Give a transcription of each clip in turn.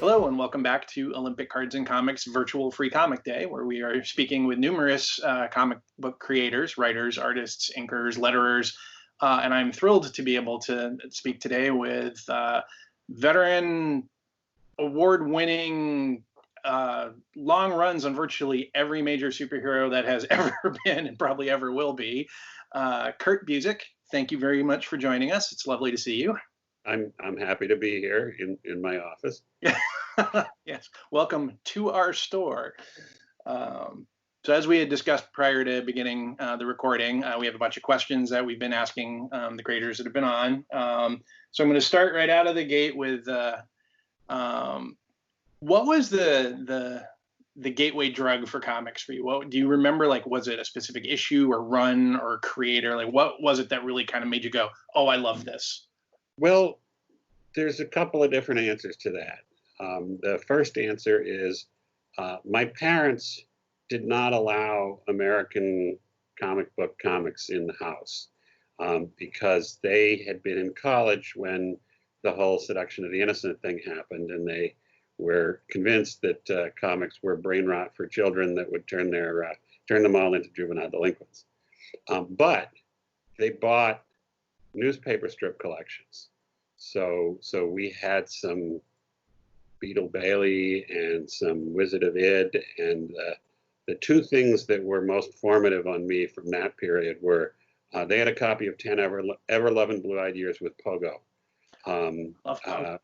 Hello and welcome back to Olympic Cards and Comics Virtual Free Comic Day, where we are speaking with numerous comic book creators, writers, artists, inkers, letterers, and I'm thrilled to be able to speak today with veteran, award-winning, long runs on virtually every major superhero that has ever been and probably ever will be, Kurt Busiek. Thank you very much for joining us. It's lovely to see you. I'm happy to be here in my office. Yes, welcome to our store. So as we had discussed prior to beginning the recording, we have a bunch of questions that we've been asking the creators that have been on. So I'm going to start right out of the gate with what was the gateway drug for comics for you? What do you remember? Like, was it a specific issue or run or creator? Like, what was it that really kind of made you go, "Oh, I love this"? Well, there's a couple of different answers to that. The first answer is my parents did not allow American comic book comics in the house because they had been in college when the whole seduction of the innocent thing happened, and they were convinced that comics were brain rot for children that would turn them all into juvenile delinquents. But they bought newspaper strip collections. So we had some Beetle Bailey and some Wizard of Id, and the two things that were most formative on me from that period were they had a copy of 10 Ever-Loving Blue-Eyed Years with Pogo,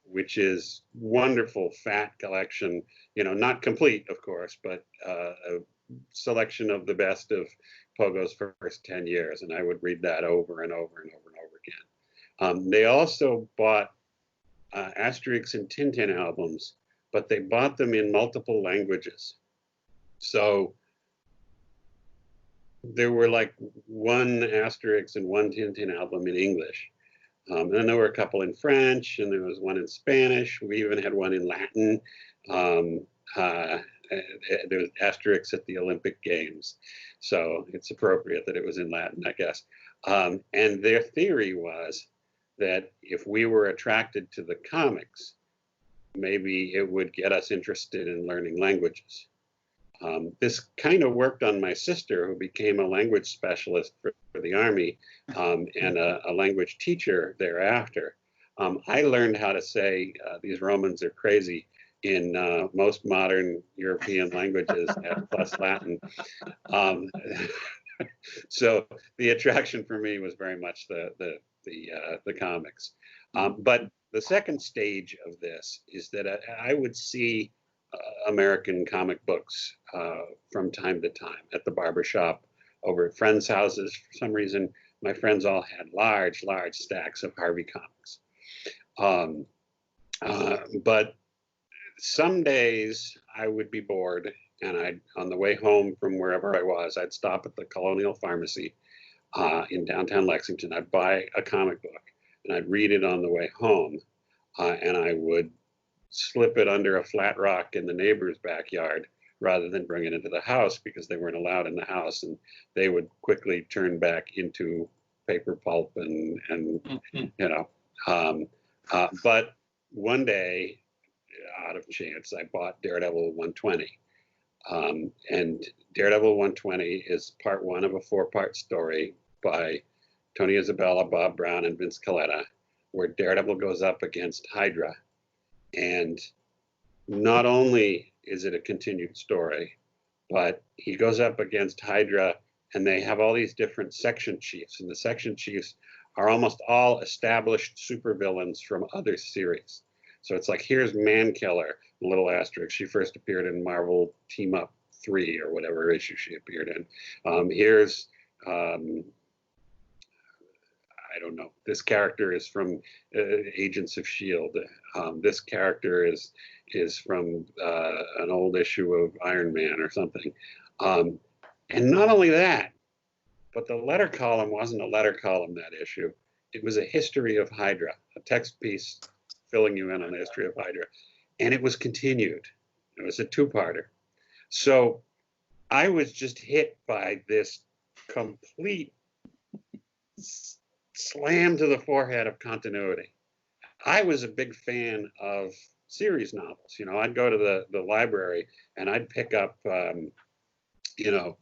which is wonderful, fat collection, not complete, of course, but a selection of the best of Pogo's first 10 years, and I would read that over and over and over and over again. They also bought Asterix and Tintin albums, but they bought them in multiple languages. So there were like one Asterix and one Tintin album in English. And then there were a couple in French, and there was one in Spanish. We even had one in Latin. There was Asterix at the Olympic Games. So it's appropriate that it was in Latin, I guess. And their theory was that if we were attracted to the comics, maybe it would get us interested in learning languages. This kind of worked on my sister, who became a language specialist for the Army and a language teacher thereafter. I learned how to say these Romans are crazy in most modern European languages plus Latin. So the attraction for me was very much the comics. But the second stage of this is that I would see American comic books from time to time at the barbershop, over at friends' houses. For some reason, my friends all had large stacks of Harvey comics. But some days I would be bored, and on the way home from wherever I was, I'd stop at the Colonial Pharmacy in downtown Lexington. I'd buy a comic book, and I'd read it on the way home, and I would slip it under a flat rock in the neighbor's backyard rather than bring it into the house, because they weren't allowed in the house, and they would quickly turn back into paper pulp but one day, out of chance, I bought Daredevil 120. And Daredevil 120 is part one of a 4-part story by Tony Isabella, Bob Brown, and Vince Colletta, where Daredevil goes up against Hydra. And not only is it a continued story, but he goes up against Hydra, and they have all these different section chiefs, and the section chiefs are almost all established supervillains from other series. So it's like, here's Mankiller, little asterisk. She first appeared in Marvel Team Up 3 or whatever issue she appeared in. Here's, I don't know, this character is from Agents of S.H.I.E.L.D. This character is from an old issue of Iron Man or something. And not only that, but the letter column wasn't a letter column that issue. It was a history of Hydra, a text piece filling you in on the history of Hydra. And it was continued. It was a 2-parter. So I was just hit by this complete slam to the forehead of continuity. I was a big fan of series novels. You know, I'd go to the library and I'd pick up, you know,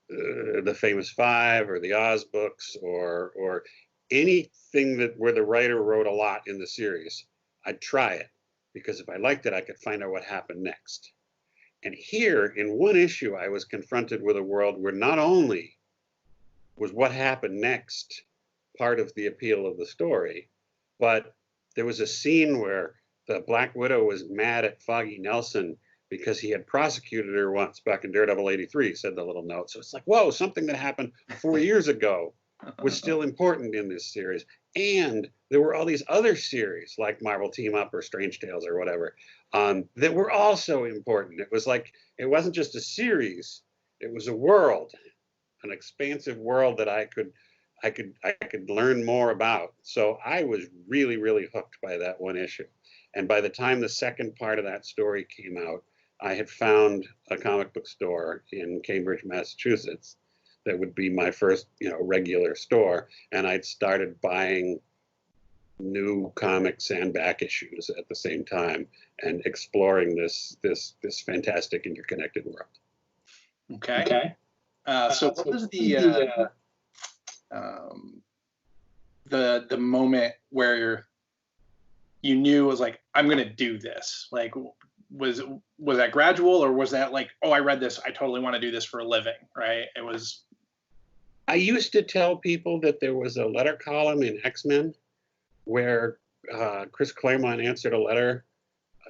the Famous Five or the Oz books or anything where the writer wrote a lot in the series. I'd try it because if I liked it, I could find out what happened next. And here, in one issue, I was confronted with a world where not only was what happened next part of the appeal of the story, but there was a scene where the Black Widow was mad at Foggy Nelson because he had prosecuted her once back in Daredevil '83, said the little note. So it's like, whoa, something that happened 4 years ago was still important in this series. And there were all these other series like Marvel Team Up or Strange Tales or whatever that were also important. It was like, it wasn't just a series, it was a world, an expansive world that I could learn more about. So I was really, really hooked by that one issue. And by the time the second part of that story came out, I had found a comic book store in Cambridge, Massachusetts, that would be my first, you know, regular store. And I'd started buying new comics and back issues at the same time and exploring this fantastic interconnected world. Okay. So what was the moment where you knew it was like, I'm gonna do this? Like, was that gradual, or was that like, oh, I read this, I totally want to do this for a living, right? It was. I used to tell people that there was a letter column in X-Men where Chris Claremont answered a letter,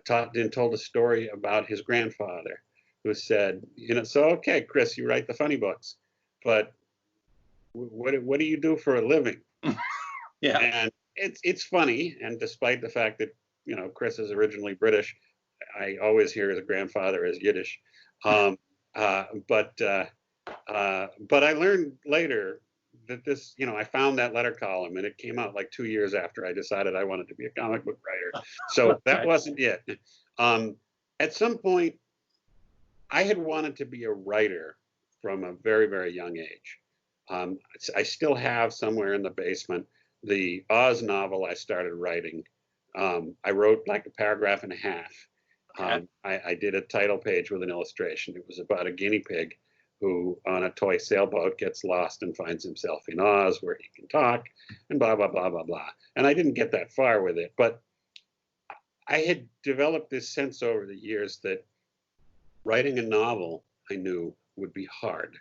told a story about his grandfather, who said, you know, so okay, Chris, you write the funny books, but what do you do for a living? Yeah. And it's funny, and despite the fact that, you know, Chris is originally British, I always hear his grandfather as Yiddish. But I learned later that this, you know, I found that letter column, and it came out like 2 years after I decided I wanted to be a comic book writer. So that wasn't it. At some point, I had wanted to be a writer from a very, very young age. I still have somewhere in the basement the Oz novel I started writing. I wrote like a paragraph and a half. I did a title page with an illustration. It was about a guinea pig who on a toy sailboat gets lost and finds himself in Oz where he can talk and blah, blah, blah, blah, blah. And I didn't get that far with it, but I had developed this sense over the years that writing a novel I knew would be hard.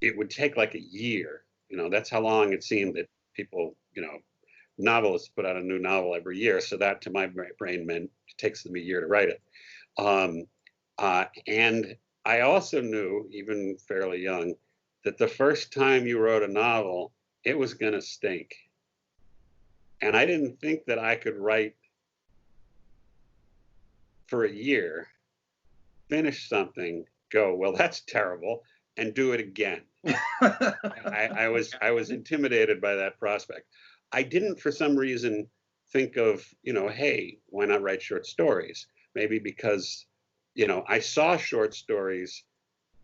It would take like a year. You know, that's how long it seemed that people, you know, novelists put out a new novel every year. So that to my brain meant it takes them a year to write it. And I also knew, even fairly young, that the first time you wrote a novel, it was going to stink. And I didn't think that I could write for a year, finish something, go, well, that's terrible, and do it again. I was intimidated by that prospect. I didn't, for some reason, think of, you know, hey, why not write short stories? Maybe because, you know, I saw short stories,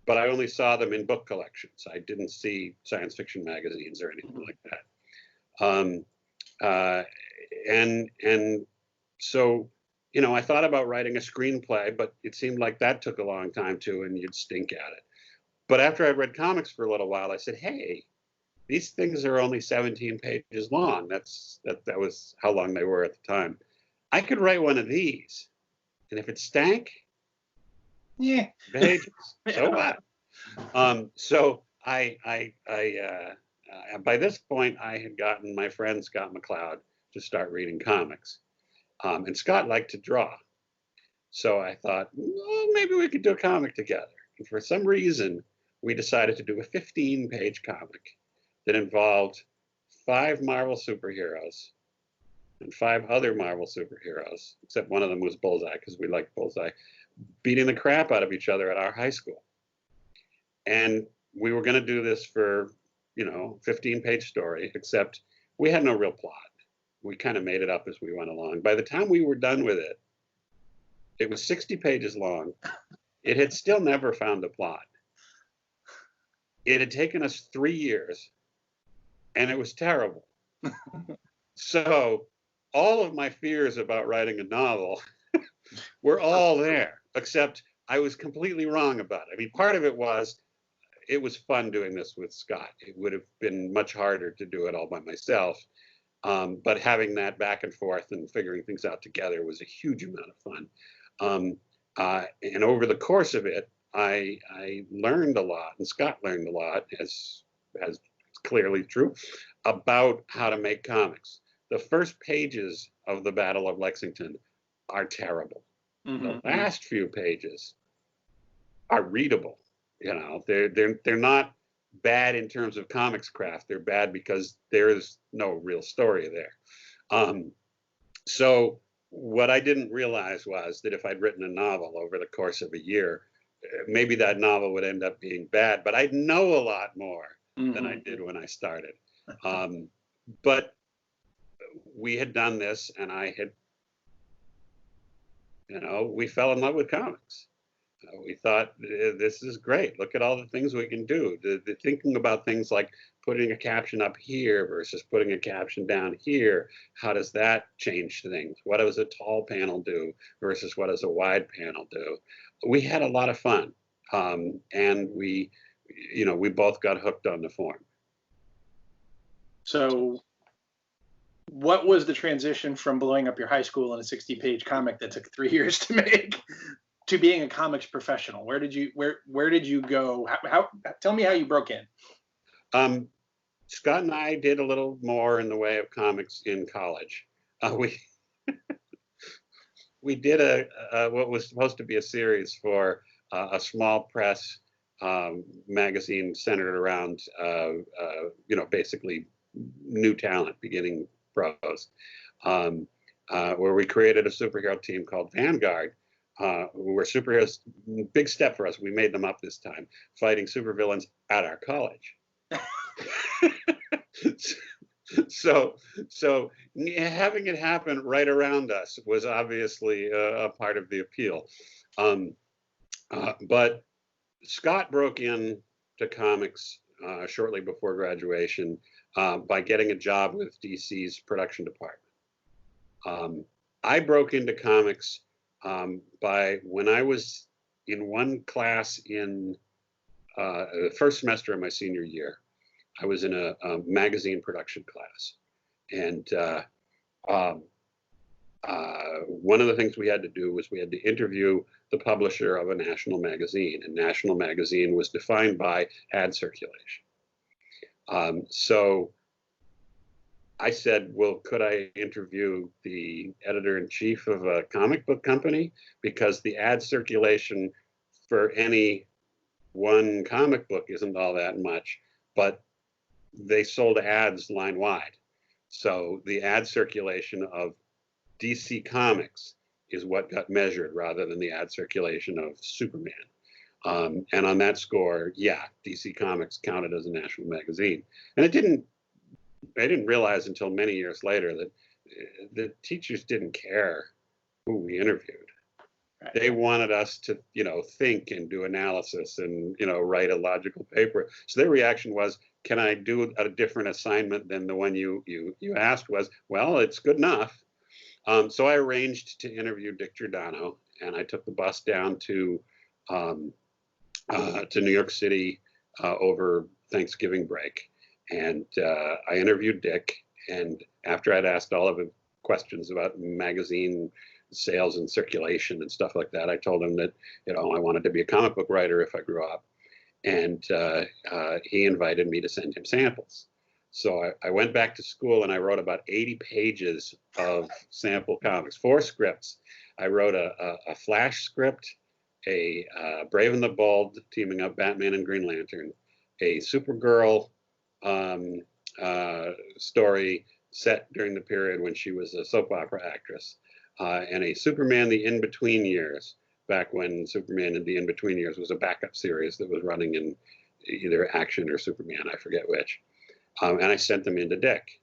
but I only saw them in book collections. I didn't see science fiction magazines or anything like that. And so, you know, I thought about writing a screenplay, but it seemed like that took a long time too, and you'd stink at it. But after I read comics for a little while, I said, hey, these things are only 17 pages long. That was how long they were at the time. I could write one of these, and if it stank, yeah, pages. So what? So I by this point, I had gotten my friend Scott McCloud to start reading comics, and Scott liked to draw. So I thought, well, maybe we could do a comic together. And for some reason, we decided to do a 15-page comic that involved 5 Marvel superheroes and 5 other Marvel superheroes, except one of them was Bullseye, because we liked Bullseye, beating the crap out of each other at our high school. And we were going to do this for, you know, 15-page story, except we had no real plot. We kind of made it up as we went along. By the time we were done with it, it was 60 pages long. It had still never found a plot. It had taken us 3 years, and it was terrible. So all of my fears about writing a novel were all there, except I was completely wrong about it. I mean, part of it was fun doing this with Scott. It would have been much harder to do it all by myself. But having that back and forth and figuring things out together was a huge amount of fun. And over the course of it, I learned a lot, and Scott learned a lot, as clearly true, about how to make comics. The first pages of the Battle of Lexington are terrible. The last few pages are readable. You know, they're not bad in terms of comics craft. They're bad because there is no real story there. So what I didn't realize was that if I'd written a novel over the course of a year, maybe that novel would end up being bad, but I'd know a lot more than I did when I started. But we had done this, and I had, you know, we fell in love with comics. We thought, this is great. Look at all the things we can do. The thinking about things like putting a caption up here versus putting a caption down here. How does that change things? What does a tall panel do versus what does a wide panel do? We had a lot of fun. And we both got hooked on the form. So what was the transition from blowing up your high school in a 60-page comic that took 3 years to make to being a comics professional? Where did you go? How tell me how you broke in. Scott and I did a little more in the way of comics in college. We did what was supposed to be a series for a small press magazine centered around basically new talent, beginning pros, where we created a superhero team called Vanguard, who were superheroes. Big step for us. We made them up this time, fighting supervillains at our college. So having it happen right around us was obviously a part of the appeal. But Scott broke into comics shortly before graduation by getting a job with DC's production department. I broke into comics by when I was in one class in the first semester of my senior year. I was in a magazine production class, and one of the things we had to do was we had to interview the publisher of a national magazine, and national magazine was defined by ad circulation. So I said, well, could I interview the editor-in-chief of a comic book company? Because the ad circulation for any one comic book isn't all that much, but they sold ads line wide. So the ad circulation of DC Comics is what got measured rather than the ad circulation of Superman. And on that score, yeah, DC Comics counted as a national magazine. And I didn't realize until many years later that the teachers didn't care who we interviewed. Right. They wanted us to, think and do analysis and, write a logical paper. So their reaction was, can I do a different assignment than the one you asked? Was, well, it's good enough. So I arranged to interview Dick Giordano, and I took the bus down to New York City over Thanksgiving break. And I interviewed Dick, and after I'd asked all of the questions about magazine sales and circulation and stuff like that, I told him that, I wanted to be a comic book writer if I grew up. And he invited me to send him samples. So I went back to school and I wrote about 80 pages of sample comics, 4 scripts. I wrote a Flash script, a Brave and the Bold teaming up Batman and Green Lantern, a Supergirl story set during the period when she was a soap opera actress, and a Superman the In-Between Years, back when Superman in the In-Between Years was a backup series that was running in either Action or Superman, I forget which. And I sent them in to Dick.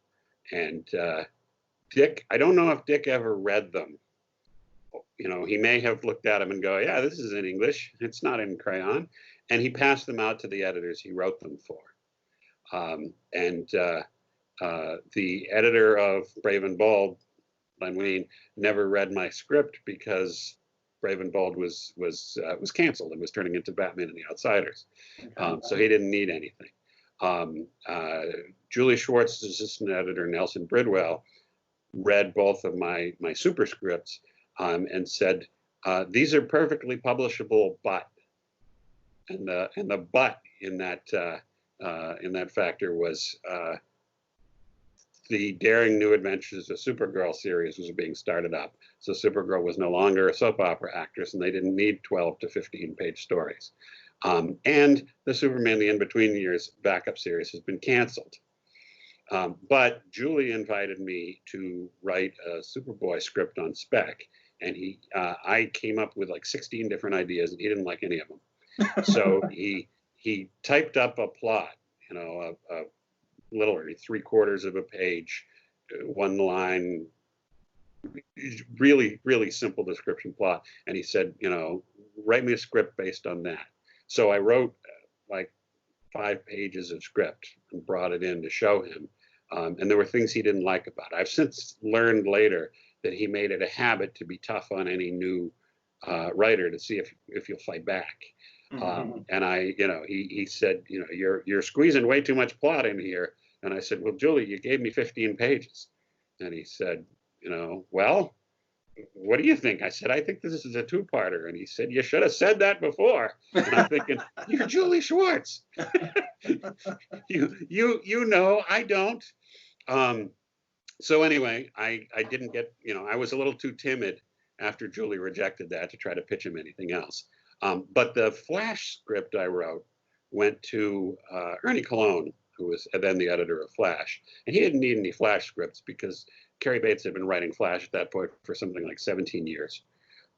And Dick, I don't know if Dick ever read them. He may have looked at them and go, yeah, this is in English. It's not in crayon. And he passed them out to the editors he wrote them for. The editor of Brave and Bold Len Wein never read my script because Brave and Bold was canceled and was turning into Batman and the Outsiders. So he didn't need anything. Julie Schwartz's assistant editor, Nelson Bridwell, read both of my superscripts and said, these are perfectly publishable, but, and the but in that factor was the Daring New Adventures of Supergirl series was being started up. So Supergirl was no longer a soap opera actress, and they didn't need 12 to 15-page stories. And the Superman the In-Between Years backup series has been canceled. But Julie invited me to write a Superboy script on spec, and I came up with like 16 different ideas, and he didn't like any of them. So he typed up a plot, you know, literally 3/4 of a page, one line, really, really simple description plot. And he said, you know, write me a script based on that. So I wrote like 5 pages of script and brought it in to show him. And there were things he didn't like about it. I've since learned later that he made it a habit to be tough on any new writer to see if you'll fight back. And he said, you know, you're squeezing way too much plot in here. And I said, well, Julie, you gave me 15 pages. And he said, you know, well, what do you think? I said, I think this is a 2-parter. And he said, you should have said that before. And I'm thinking, you're Julie Schwartz. you know, I don't. So anyway, I didn't get, you know, I was a little too timid after Julie rejected that to try to pitch him anything else. But the Flash script I wrote went to Ernie Colon, who was then the editor of Flash. And he didn't need any Flash scripts because Cary Bates had been writing Flash at that point for something like 17 years.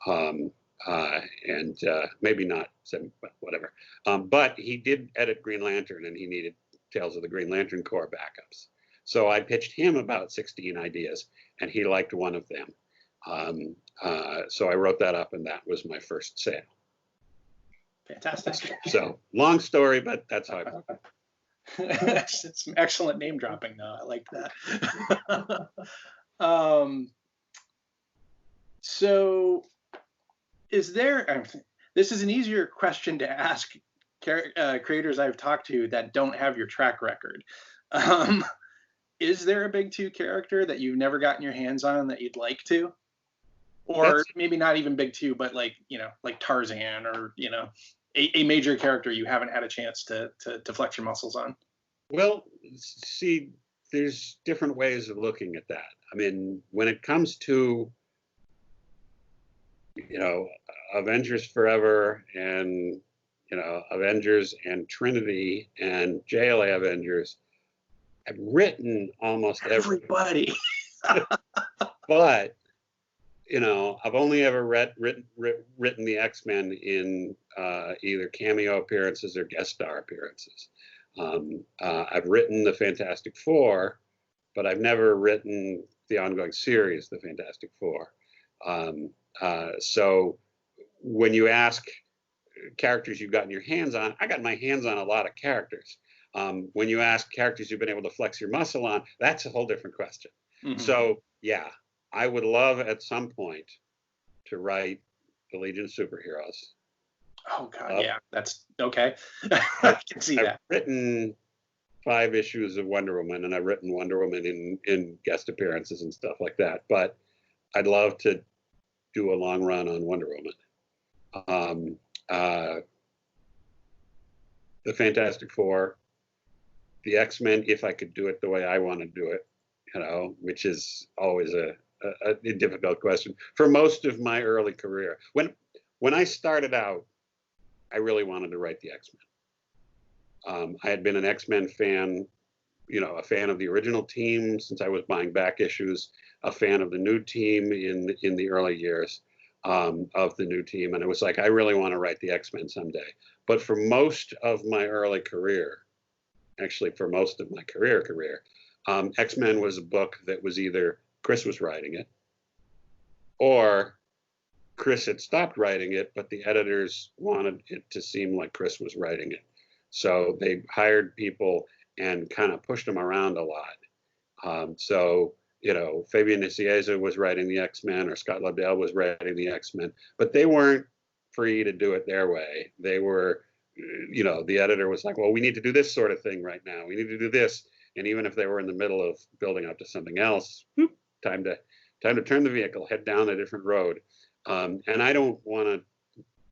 Maybe not 7, whatever. But he did edit Green Lantern, and he needed Tales of the Green Lantern Corps backups. So I pitched him about 16 ideas, and he liked one of them. So I wrote that up, and that was my first sale. Fantastic. So long story, but that's how I wrote it. It's some excellent name dropping, though. I like that. So is there, this is an easier question to ask creators I've talked to that don't have your track record. Is there a Big 2 character that you've never gotten your hands on that you'd like to? Or maybe not even Big 2, but like, you know, like Tarzan, or, you know, a major character you haven't had a chance to flex your muscles on? Well, see, there's different ways of looking at that. I mean, when it comes to, you know, Avengers Forever and, you know, Avengers and Trinity and JLA Avengers, I've written almost everybody. But, you know, I've only ever written the X-Men in either cameo appearances or guest star appearances. I've written the Fantastic Four, but I've never written the ongoing series, the Fantastic Four. So when you ask characters you've gotten your hands on, I got my hands on a lot of characters. When you ask characters you've been able to flex your muscle on, that's a whole different question. Mm-hmm. So yeah, I would love at some point to write the Legion of Superheroes. Oh God, yeah, that's okay. I can see that. I've written 5 issues of Wonder Woman, and I've written Wonder Woman in guest appearances and stuff like that. But I'd love to do a long run on Wonder Woman. The Fantastic Four, the X-Men, if I could do it the way I want to do it, you know, which is always a difficult question. For most of my early career, when I started out, I really wanted to write the X-Men. I had been an X-Men fan, you know, a fan of the original team since I was buying back issues, a fan of the new team in the early years of the new team. And it was like, I really want to write the X-Men someday. But for most of my early career, actually for most of my career, X-Men was a book that was either Chris was writing it, or Chris had stopped writing it, but the editors wanted it to seem like Chris was writing it. So they hired people and kind of pushed them around a lot. So Fabian Nicieza was writing the X-Men, or Scott Lobdell was writing the X-Men, but they weren't free to do it their way. They were, the editor was like, well, we need to do this sort of thing right now. We need to do this. And even if they were in the middle of building up to something else, time to turn the vehicle, head down a different road. And I don't want to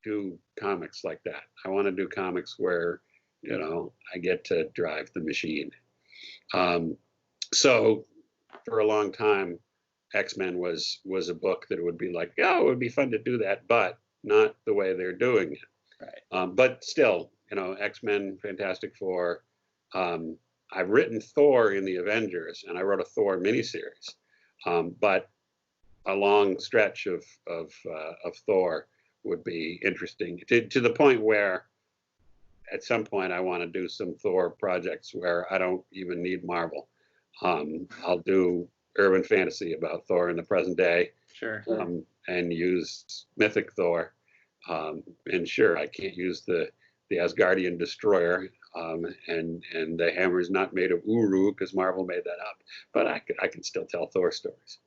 do comics like that. I want to do comics where, I get to drive the machine. So for a long time, X-Men was a book that would be like, oh, it would be fun to do that, but not the way they're doing it. Right. But still, X-Men, Fantastic Four. I've written Thor in the Avengers, and I wrote a Thor miniseries. But a long stretch of Thor would be interesting, to the point where at some point I want to do some Thor projects where I don't even need Marvel. I'll do urban fantasy about Thor in the present day. Sure. And use mythic Thor. And sure, I can't use the Asgardian destroyer, and the hammer's not made of Uru because Marvel made that up. But I can still tell Thor stories.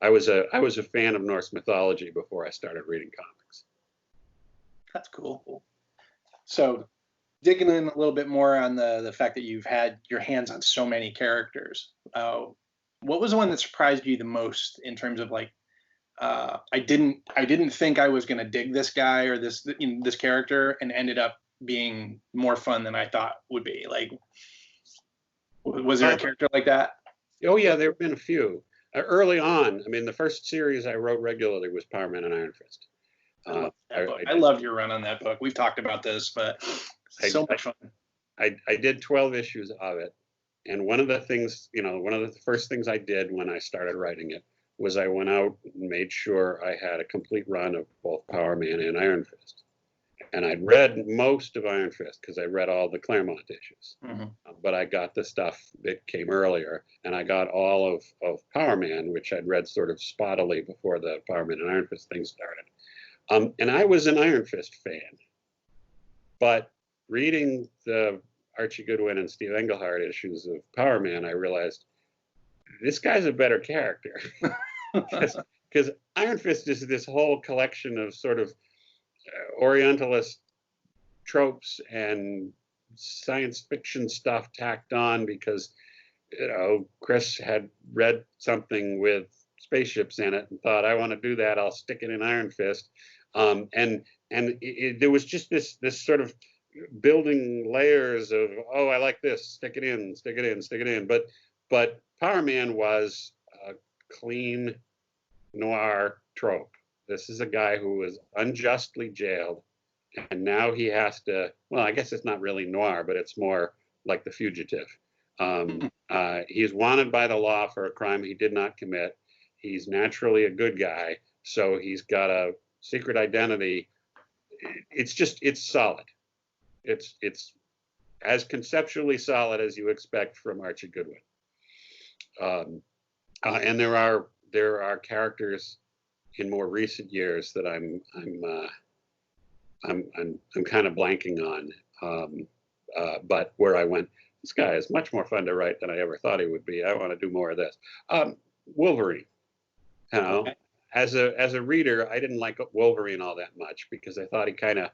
I was a fan of Norse mythology before I started reading comics. That's cool. So, digging in a little bit more on the fact that you've had your hands on so many characters, what was the one that surprised you the most in terms of like, I didn't think I was going to dig this guy or this character, and ended up being more fun than I thought would be? Like, was there a character like that? Oh yeah, there have been a few. Early on, I mean, the first series I wrote regularly was Power Man and Iron Fist. I loved your run on that book. We've talked about this, but so much fun. I did 12 issues of it. And one of the things, one of the first things I did when I started writing it was I went out and made sure I had a complete run of both Power Man and Iron Fist. And I'd read most of Iron Fist because I read all the Claremont issues. Mm-hmm. But I got the stuff that came earlier, and I got all of Power Man, which I'd read sort of spottily before the Power Man and Iron Fist thing started. And I was an Iron Fist fan. But reading the Archie Goodwin and Steve Englehart issues of Power Man, I realized this guy's a better character. Because Iron Fist is this whole collection of sort of Orientalist tropes and science fiction stuff tacked on because, Chris had read something with spaceships in it and thought, I want to do that, I'll stick it in Iron Fist. And there was just this sort of building layers of, oh, I like this, stick it in. But Power Man was a clean noir trope. This is a guy who was unjustly jailed, and now he has to, well, I guess it's not really noir, but it's more like The Fugitive. He's wanted by the law for a crime he did not commit. He's naturally a good guy, so he's got a secret identity. It's solid. It's as conceptually solid as you expect from Archie Goodwin. And there are characters in more recent years that I'm kind of blanking on, but where I went, this guy is much more fun to write than I ever thought he would be. I want to do more of this. Wolverine, Okay. As a reader, I didn't like Wolverine all that much because I thought he kind of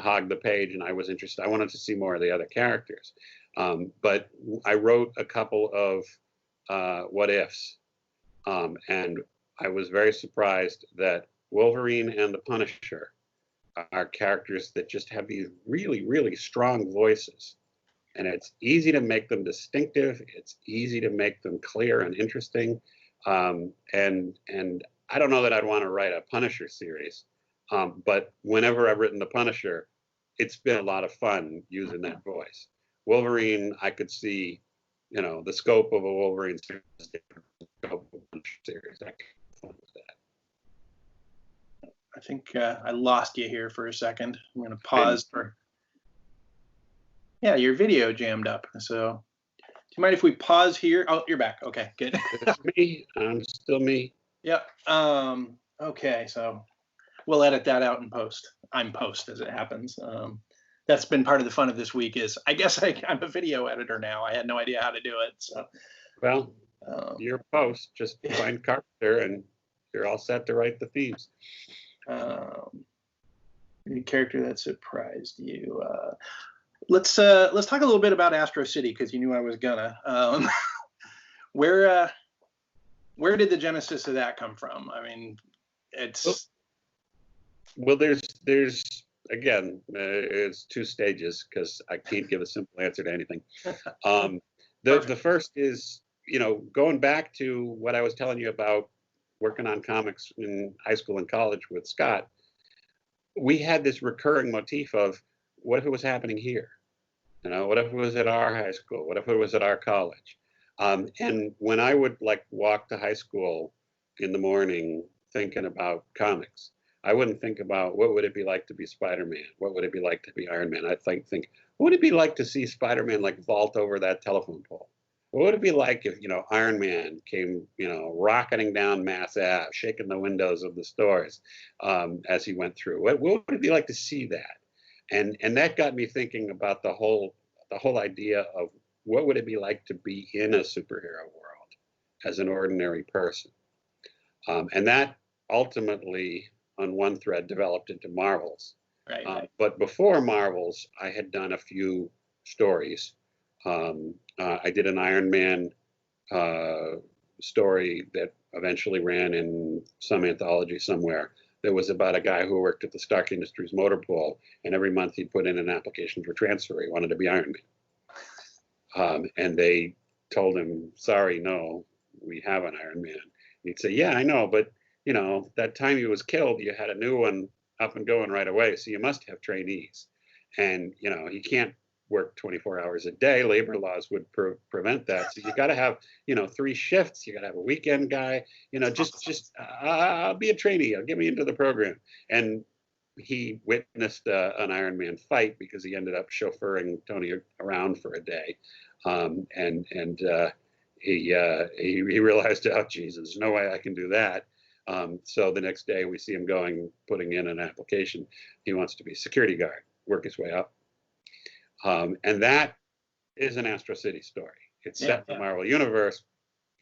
hogged the page, and I was interested. I wanted to see more of the other characters, but I wrote a couple of what ifs, and I was very surprised that Wolverine and the Punisher are characters that just have these really, really strong voices. And it's easy to make them distinctive. It's easy to make them clear and interesting. And I don't know that I'd want to write a Punisher series. But whenever I've written the Punisher, it's been a lot of fun using that voice. Wolverine, I could see, the scope of a Wolverine series, scope of a Punisher series. I think I lost you here for a second. I'm going to pause for. Yeah, your video jammed up. So, do you mind if we pause here? Oh, you're back. Okay, good. It's me. I'm still me. Yep. Okay, so we'll edit that out in post. I'm post as it happens. That's been part of the fun of this week. Is I guess I'm a video editor now. I had no idea how to do it. So. Well, your post. Just find Carpenter, and you're all set to write the themes. The character that surprised you. Let's talk a little bit about Astro City, because you knew I was gonna. Where did the genesis of that come from? I mean, it's well, there's again, it's two stages, because I can't give a simple answer to anything. The first is, going back to what I was telling you about working on comics in high school and college with Scott. We had this recurring motif of, what if it was happening here? What if it was at our high school? What if it was at our college? And when I would walk to high school in the morning thinking about comics, I wouldn't think about what would it be like to be Spider-Man? What would it be like to be Iron Man? I'd think, what would it be like to see Spider-Man vault over that telephone pole? What would it be like if, Iron Man came, rocketing down Mass Ave, shaking the windows of the stores as he went through? What would it be like to see that? And that got me thinking about the whole idea of what would it be like to be in a superhero world as an ordinary person? And that ultimately, on one thread, developed into Marvels. Right. But before Marvels, I had done a few stories. I did an Iron Man story that eventually ran in some anthology somewhere. That was about a guy who worked at the Stark Industries motor pool, and every month he'd put in an application for transfer. He wanted to be Iron Man. And they told him, sorry, no, we have an Iron Man. And he'd say, yeah, I know, but that time he was killed, you had a new one up and going right away, so you must have trainees. And he can't work 24 hours a day. Labor laws would prevent that. So you got to have 3 shifts. You got to have a weekend guy. I'll be a trainee. I'll get me into the program. And he witnessed an Iron Man fight, because he ended up chauffeuring Tony around for a day, he realized, oh Jesus, there's no way I can do that. So the next day we see him putting in an application. He wants to be a security guard, work his way up. And that is an Astro City story. It's set in the Marvel Universe,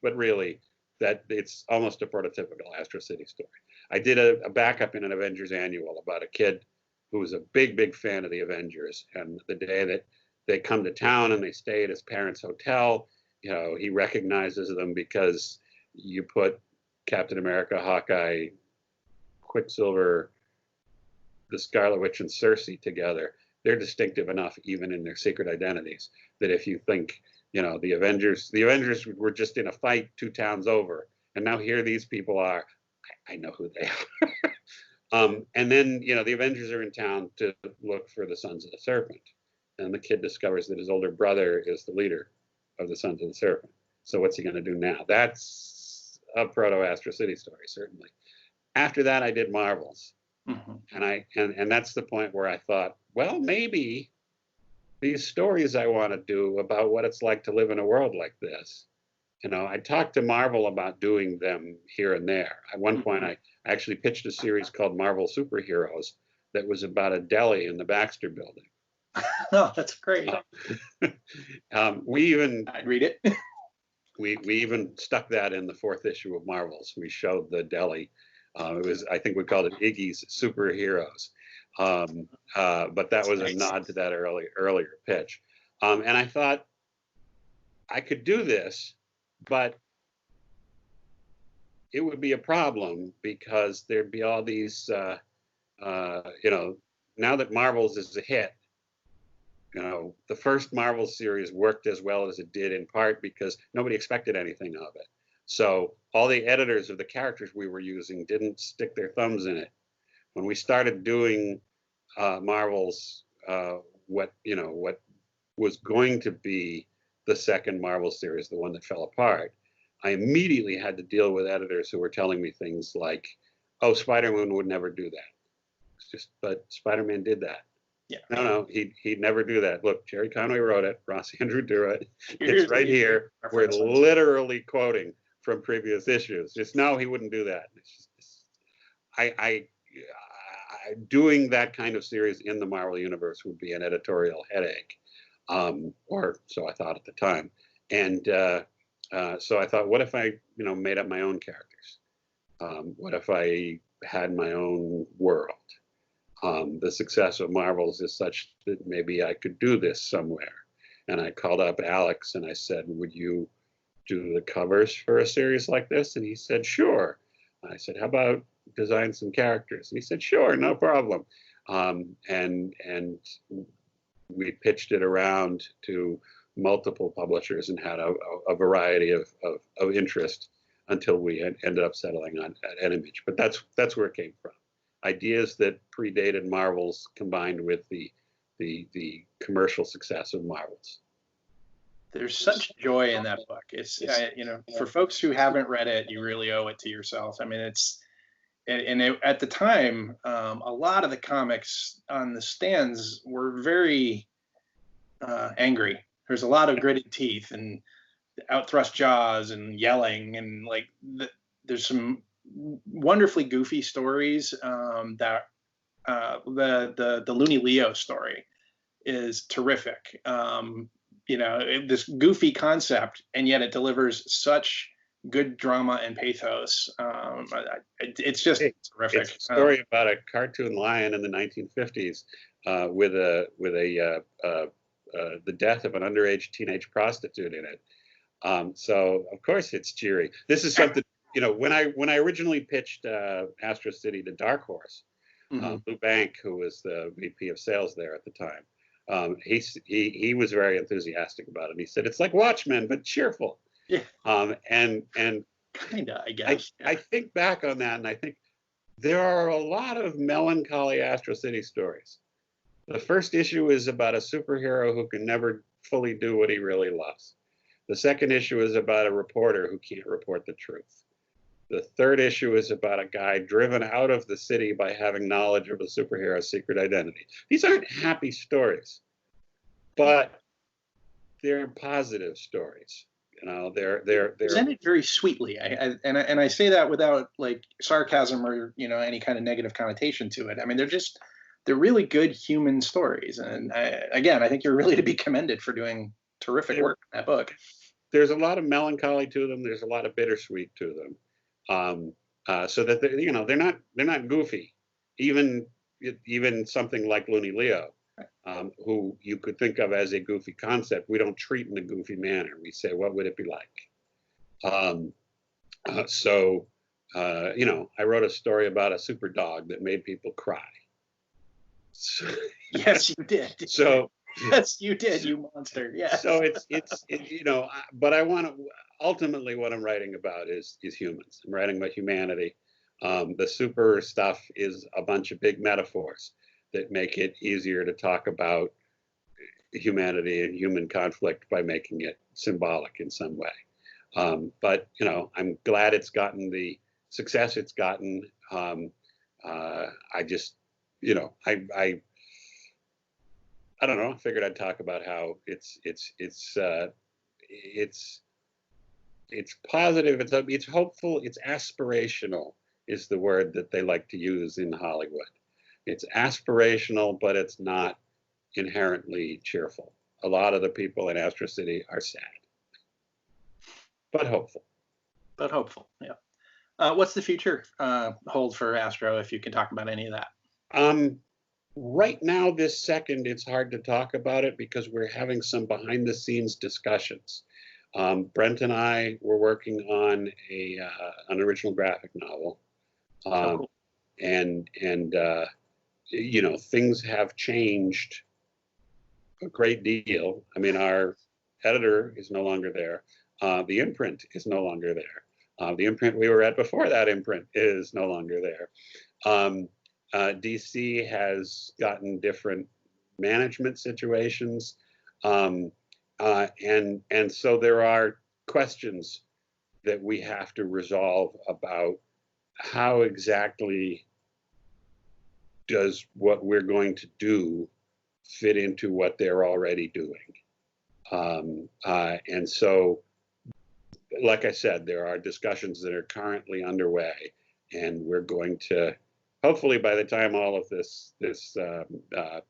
but really that it's almost a prototypical Astro City story. I did a backup in an Avengers annual about a kid who was a big fan of the Avengers. And the day that they come to town and they stay at his parents' hotel, he recognizes them because you put Captain America, Hawkeye, Quicksilver, the Scarlet Witch, and Cersei together. They're distinctive enough, even in their secret identities, that if you think, the Avengers were just in a fight 2 towns over, and now here these people are, I know who they are. And then, the Avengers are in town to look for the Sons of the Serpent. And the kid discovers that his older brother is the leader of the Sons of the Serpent. So what's he going to do now? That's a proto-Astro City story, certainly. After that, I did Marvels. Mm-hmm. And that's the point where I thought, well, maybe these stories I want to do about what it's like to live in a world like this. I talked to Marvel about doing them here and there. At one point, I actually pitched a series called Marvel Superheroes that was about a deli in the Baxter Building. Oh, that's great. I'd read it. we even stuck that in the 4th issue of Marvels. We showed the deli. I think we called it Iggy's Superheroes. But that was a nod to that earlier pitch. And I thought I could do this, but it would be a problem, because there'd be all these, now that Marvels is a hit, the first Marvel series worked as well as it did in part because nobody expected anything of it. So all the editors of the characters we were using didn't stick their thumbs in it. When we started doing Marvel's, what was going to be the second Marvel series, the one that fell apart, I immediately had to deal with editors who were telling me things like, oh, Spider-Man would never do that. But Spider-Man did that. Yeah. No, he'd never do that. Look, Jerry Conway wrote it. Ross Andrew drew it. It's right here. We're literally quoting from previous issues. No, he wouldn't do that. Doing that kind of series in the Marvel Universe would be an editorial headache, or so I thought at the time. And So I thought, what if I, made up my own characters? What if I had my own world? The success of Marvel's is such that maybe I could do this somewhere. And I called up Alex and I said, would you do the covers for a series like this? And he said, sure. I said, how about design some characters? And he said, sure, no problem. And we pitched it around to multiple publishers and had a variety of interest until we ended up settling on an Image. But that's where it came from. Ideas that predated Marvel's combined with the commercial success of Marvel's. There's such joy in that book. It's for folks who haven't read it, you really owe it to yourself. I mean, at the time, a lot of the comics on the stands were very angry. There's a lot of gritted teeth and outthrust jaws and yelling, and there's some wonderfully goofy stories. That the Looney Leo story is terrific. This goofy concept, and yet it delivers such good drama and pathos. It's just terrific. It's a story about a cartoon lion in the 1950s with the death of an underage teenage prostitute in it. So of course it's cheery. This is something, when I originally pitched Astro City to Dark Horse, Lou Bank, who was the VP of sales there at the time, he was very enthusiastic about it. He said, it's like Watchmen, but cheerful. Yeah. And kinda, I guess. I think back on that, and I think there are a lot of melancholy Astro City stories. The first issue is about a superhero who can never fully do what he really loves. The second issue is about a reporter who can't report the truth. The third issue is about a guy driven out of the city by having knowledge of a superhero's secret identity. These aren't happy stories, but they're positive stories. They're presented very sweetly. I say that without sarcasm or any kind of negative connotation to it. I mean, they're really good human stories. And I think you're really to be commended for doing terrific work in that book. There's a lot of melancholy to them. There's a lot of bittersweet to them. So that they're not goofy. Even something like Looney Leo, who you could think of as a goofy concept, we don't treat in a goofy manner. We say, what would it be like? I wrote a story about a super dog that made people cry. Yes, you did. So yes, you did, you monster. Yeah. So it's but I want to ultimately what I'm writing about is humans. I'm writing about humanity. The super stuff is a bunch of big metaphors that make it easier to talk about humanity and human conflict by making it symbolic in some way. But I'm glad it's gotten the success it's gotten. I just I don't know. I figured I'd talk about how it's positive. It's hopeful. It's aspirational is the word that they like to use in Hollywood. It's aspirational, but it's not inherently cheerful. A lot of the people in Astro City are sad, but hopeful. But hopeful, yeah. What's the future hold for Astro, if you can talk about any of that? Right now, this second, it's hard to talk about it because we're having some behind-the-scenes discussions. Brent and I were working on an original graphic novel, Cool. and things have changed a great deal. I mean, our editor is no longer there. The imprint is no longer there. The imprint we were at before that imprint is no longer there. DC has gotten different management situations, and so there are questions that we have to resolve about how exactly does what we're going to do fit into what they're already doing. And so, like I said, there are discussions that are currently underway, and we're going to, hopefully by the time all of this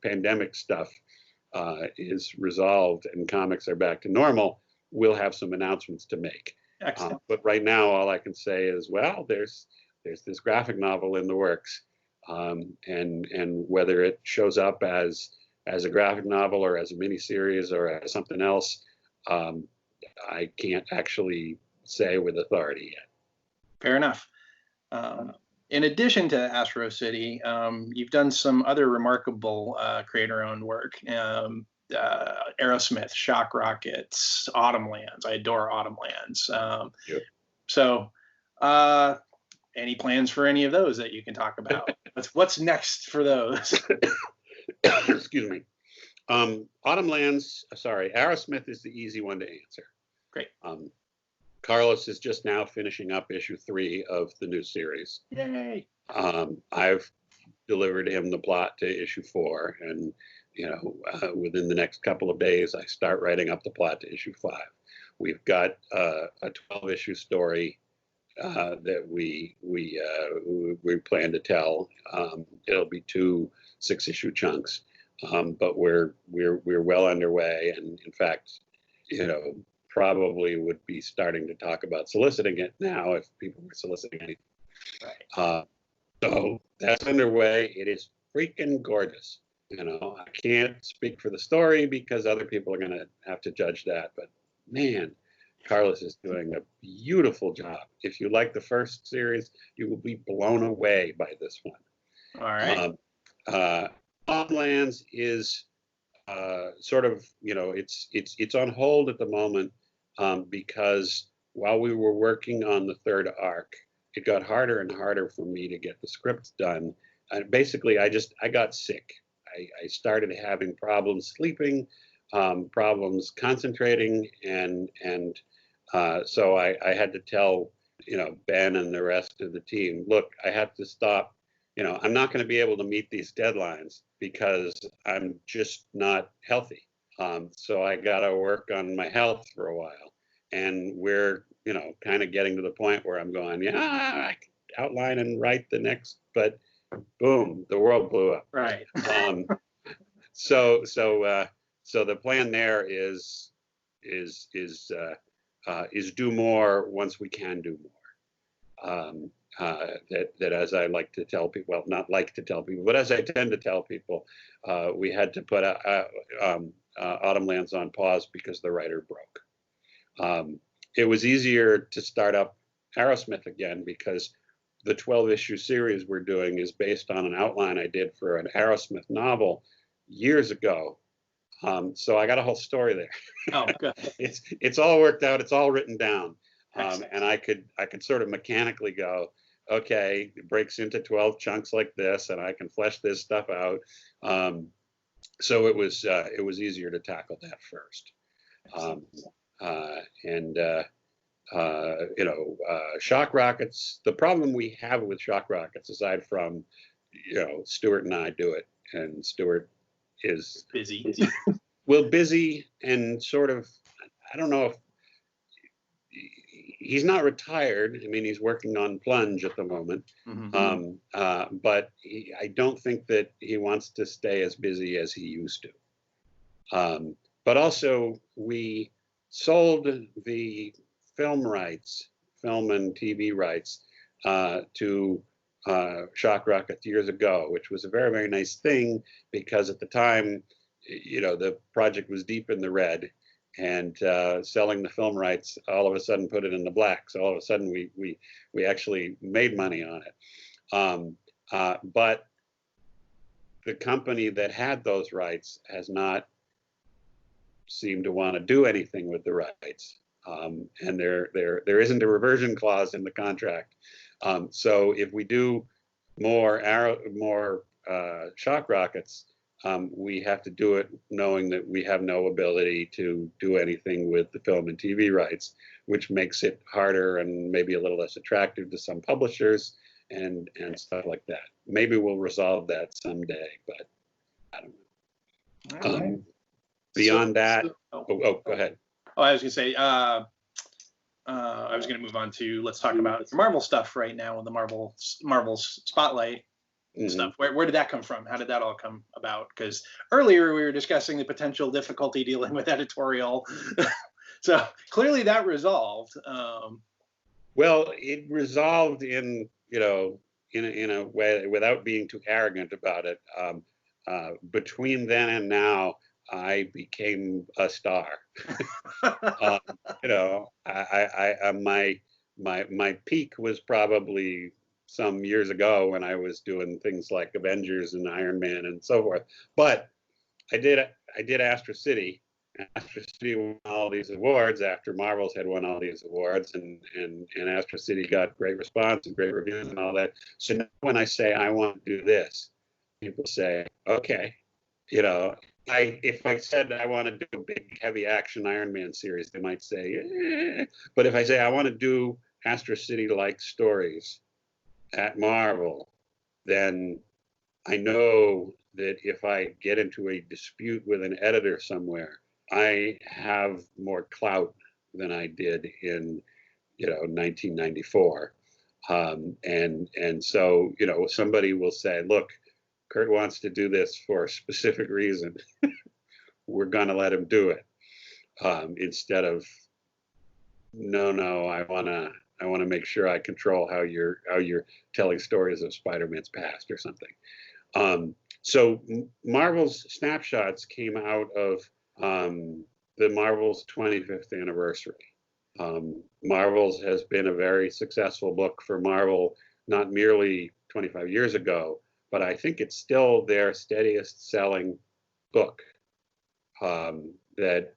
pandemic stuff is resolved and comics are back to normal, we'll have some announcements to make. Excellent. But right now, all I can say is, well, there's this graphic novel in the works, and whether it shows up as a graphic novel or as a miniseries or as something else, I can't actually say with authority yet. Fair enough. In addition to Astro City, you've done some other remarkable creator-owned work. ARROWSMITH, SHOCKROCKETS, AUTUMNLANDS. I adore AUTUMNLANDS. Yep. So, any plans for any of those that you can talk about? What's next for those? Excuse me. AUTUMNLANDS, sorry, ARROWSMITH is the easy one to answer. Great. Carlos is just now finishing up issue 3 of the new series. Yay. I've delivered him the plot to issue 4, and within the next couple of days, I start writing up the plot to issue 5. We've got a 12-issue story that we plan to tell. It'll be 2 6-issue chunks, but we're well underway, and in fact, probably would be starting to talk about soliciting it now if people were soliciting anything. Right. So that's underway. It is freaking gorgeous. I can't speak for the story because other people are going to have to judge that. But man, Carlos is doing a beautiful job. If you like the first series, you will be blown away by this one. All right. AUTUMNLANDS is sort of, it's on hold at the moment because while we were working on the 3rd arc, it got harder and harder for me to get the scripts done. And basically, I got sick. I started having problems sleeping, problems concentrating, and so I had to tell Ben and the rest of the team, look, I have to stop. I'm not going to be able to meet these deadlines because I'm just not healthy. So I got to work on my health for a while, and we're kind of getting to the point where I'm going, yeah, I can outline and write the next, but boom, the world blew up. Right. So the plan there is do more once we can do more. That as I like to tell people, well, not like to tell people, but as I tend to tell people, we had to put AUTUMNLANDS on pause because the writer broke. It was easier to start up ARROWSMITH again because the 12-issue series we're doing is based on an outline I did for an ARROWSMITH novel years ago. So I got a whole story there. Oh, good. It's all worked out. It's all written down. And I could sort of mechanically go, okay, it breaks into 12 chunks like this, and I can flesh this stuff out. So it was easier to tackle that first. SHOCKROCKETS. The problem we have with SHOCKROCKETS, aside from Stuart and I do it, and Stuart is busy. Well, busy and sort of, I don't know if he's not retired. I mean, he's working on Plunge at the moment. Mm-hmm. But I don't think that he wants to stay as busy as he used to. But also, we sold the film and TV rights to SHOCKROCKETS years ago, which was a very, very nice thing because at the time, the project was deep in the red, and selling the film rights all of a sudden put it in the black. So all of a sudden we actually made money on it. But the company that had those rights has not seemed to want to do anything with the rights. And there isn't a reversion clause in the contract. So if we do more SHOCKROCKETS, we have to do it knowing that we have no ability to do anything with the film and TV rights, which makes it harder and maybe a little less attractive to some publishers and stuff like that. Maybe we'll resolve that someday, but I don't know. Right. Beyond that, go ahead. Oh, I was going to say, I was going to move on to, let's talk about Marvel stuff right now in the Marvel's spotlight. Mm-hmm. Stuff. Where did that come from? How did that all come about? Because earlier we were discussing the potential difficulty dealing with editorial So clearly that resolved. Well, it resolved in, in a way without being too arrogant about it. Between then and now, I became a star. uh, my peak was probably some years ago when I was doing things like Avengers and Iron Man and so forth. But I did Astro City. Astro City won all these awards after Marvel's had won all these awards, and Astro City got great response and great reviews and all that. So now when I say I want to do this, people say, okay, if I said I want to do a big heavy action Iron Man series, they might say, eh. But if I say I want to do Astro City like stories at Marvel, then I know that if I get into a dispute with an editor somewhere, I have more clout than I did in 1994. And so somebody will say, look, Kurt wants to do this for a specific reason. We're going to let him do it, instead of no, I want to make sure I control how you're telling stories of Spider-Man's past or something. So Marvel's Snapshots came out of the Marvel's 25th anniversary. Marvel's has been a very successful book for Marvel, not merely 25 years ago, but I think it's still their steadiest selling book. That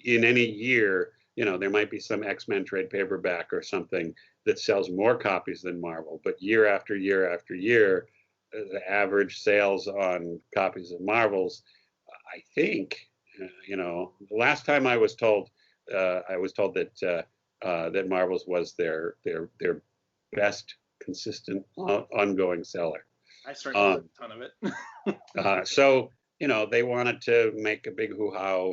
in any year, there might be some X-Men trade paperback or something that sells more copies than Marvel, but year after year after year, the average sales on copies of Marvel's, I think, the last time I was told that that Marvel's was their best consistent ongoing seller. I certainly have a ton of it. So they wanted to make a big hoo-ha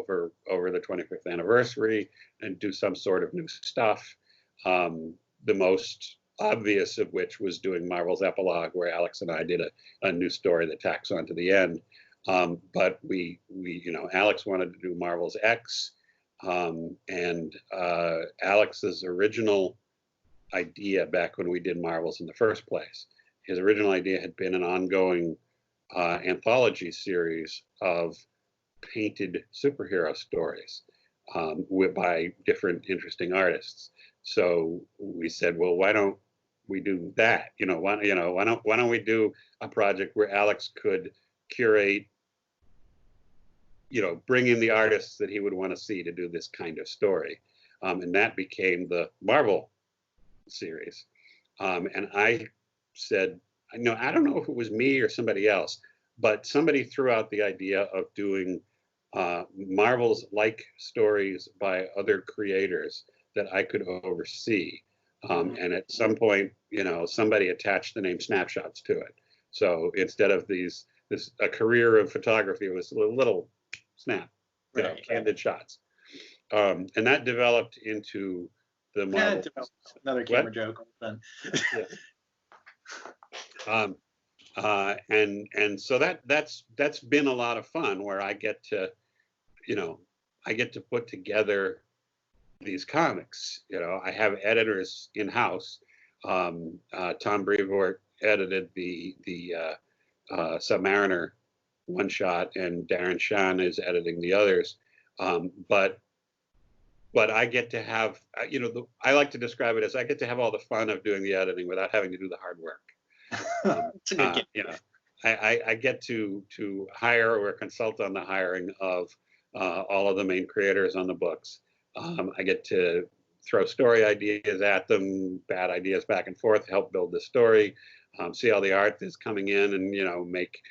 over the 25th anniversary and do some sort of new stuff. The most obvious of which was doing Marvel's Epilogue, where Alex and I did a new story that tacks on to the end. But we Alex wanted to do Marvel's X, and Alex's original idea back when we did Marvel's in the first place, his original idea had been an ongoing anthology series of painted superhero stories by different interesting artists. So we said, well, why don't we do that? Why don't we do a project where Alex could curate, bring in the artists that he would want to see to do this kind of story, and that became the Marvel series. And I said, I don't know if it was me or somebody else, but somebody threw out the idea of doing Marvel's like stories by other creators that I could oversee. And at some point, somebody attached the name Snapshots to it. So instead of a career of photography, it was a little snap, candid shots. And that developed into the Marvel. Another camera joke. Then. And so that's been a lot of fun, where I get to put together these comics. I have editors in house. Tom Brevoort edited the Submariner one shot, and Darren Shan is editing the others. But I get to have, I like to describe it as I get to have all the fun of doing the editing without having to do the hard work. It's a good game. I get to hire or consult on the hiring of all of the main creators on the books. I get to throw story ideas at them, bad ideas back and forth, help build the story, see all the art that's coming in, and make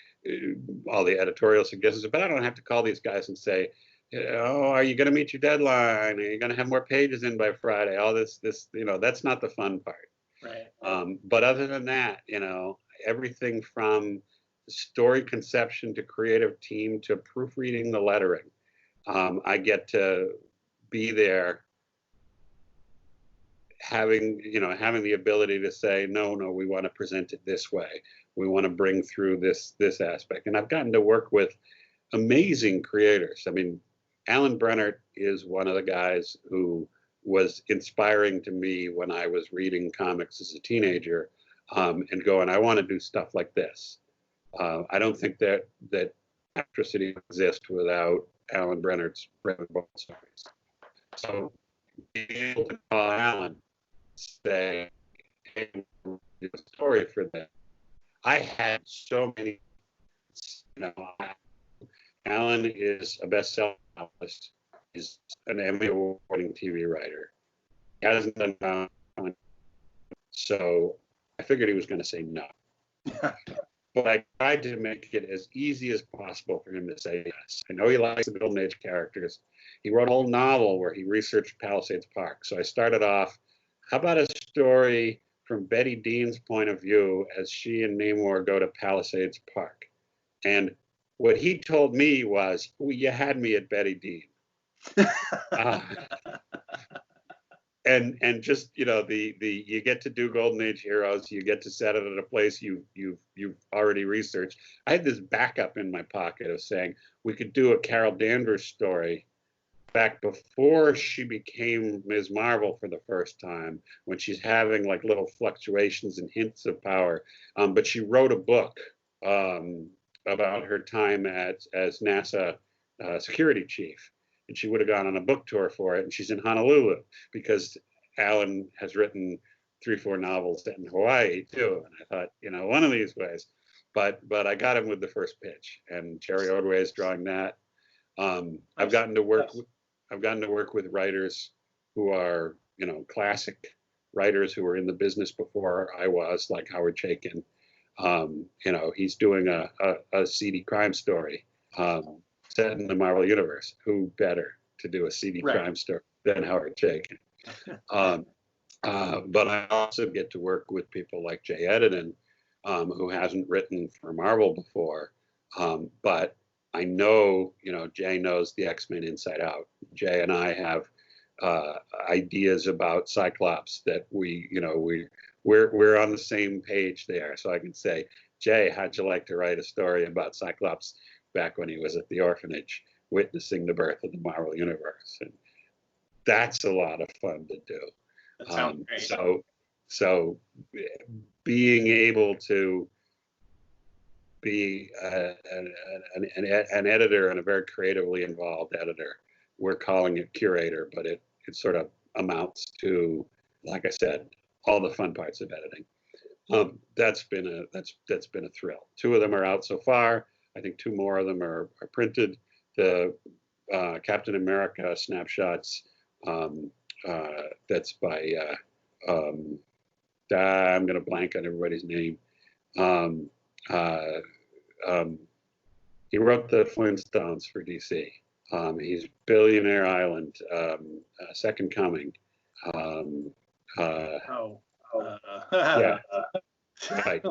all the editorial suggestions. But I don't have to call these guys and say, are you going to meet your deadline? Are you going to have more pages in by Friday? All this, that's not the fun part. Right. But other than that, everything from story conception to creative team to proofreading the lettering, I get to be there, having the ability to say, no, we want to present it this way. We want to bring through this aspect. And I've gotten to work with amazing creators. I mean, Alan Brennert is one of the guys who was inspiring to me when I was reading comics as a teenager, and going, I want to do stuff like this. I don't think that Astro City exists without Alan Brennert's Brennert stories. So being able to call Alan, say, hey, we'll do a story for them. I had so many, Alan is a best-selling novelist. He's an Emmy award-winning TV writer. He hasn't done comedy, so I figured he was going to say no. But I tried to make it as easy as possible for him to say yes. I know he likes the Golden Age characters. He wrote a whole novel where he researched Palisades Park. So I started off, how about a story from Betty Dean's point of view as she and Namor go to Palisades Park? And what he told me was, well, you had me at Betty Dean. And just, you get to do Golden Age heroes, you get to set it at a place you've already researched. I had this backup in my pocket of saying we could do a Carol Danvers story back before she became Ms. Marvel for the first time, when she's having like little fluctuations and hints of power. But she wrote a book about her time as NASA security chief. And she would have gone on a book tour for it. And she's in Honolulu because Alan has written 3-4 novels in Hawaii too. And I thought, one of these ways. But I got him with the first pitch, and Jerry Ordway is drawing that. I've gotten to work with writers who are, classic writers who were in the business before I was, like Howard Chaykin. He's doing a seedy crime story. Set in the Marvel Universe. Who better to do a seedy crime story than Howard Chaykin? But I also get to work with people like Jay Edidin, who hasn't written for Marvel before. But I know, Jay knows the X-Men inside out. Jay and I have ideas about Cyclops that we're on the same page there. So I can say, Jay, how'd you like to write a story about Cyclops back when he was at the orphanage witnessing the birth of the Marvel Universe? And that's a lot of fun to do. That sounds great. So being able to be an editor, and a very creatively involved editor, we're calling it curator, but it sort of amounts to, like I said, all the fun parts of editing. That's been a thrill. 2 of them are out so far. I think 2 more of them are printed. The Captain America snapshots, that's by, I'm going to blank on everybody's name. He wrote the Flintstones for DC. He's Billionaire Island, Second Coming. Yeah. Right,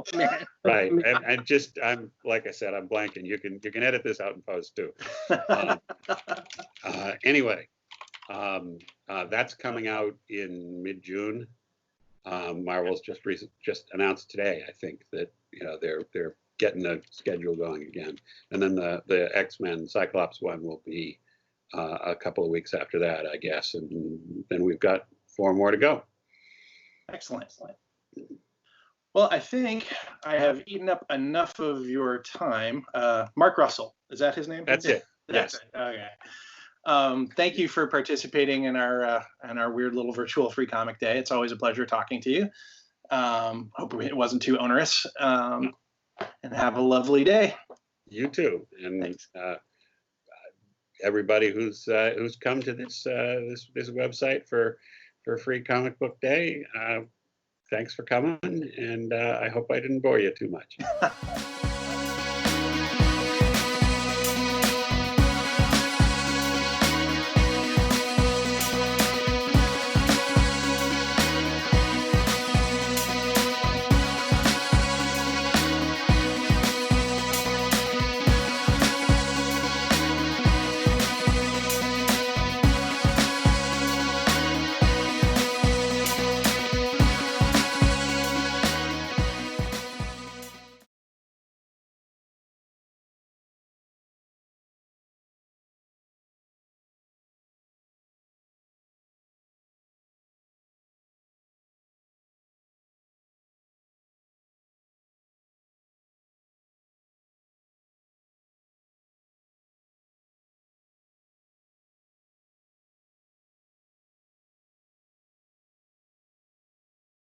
right, and just like I said, I'm blanking. You can edit this out in post too. Anyway, that's coming out in mid-June. Marvel's just announced today, I think, that they're getting the schedule going again, and then the X-Men Cyclops one will be a couple of weeks after that, I guess, and then we've got 4 more to go. Excellent. Well, I think I have eaten up enough of your time. Mark Russell, is that his name? That's it. That's it. Okay. Thank you for participating in our weird little virtual free comic day. It's always a pleasure talking to you. Hope it wasn't too onerous. And have a lovely day. You too. And everybody who's come to this website for Free Comic Book Day. Thanks for coming, and I hope I didn't bore you too much.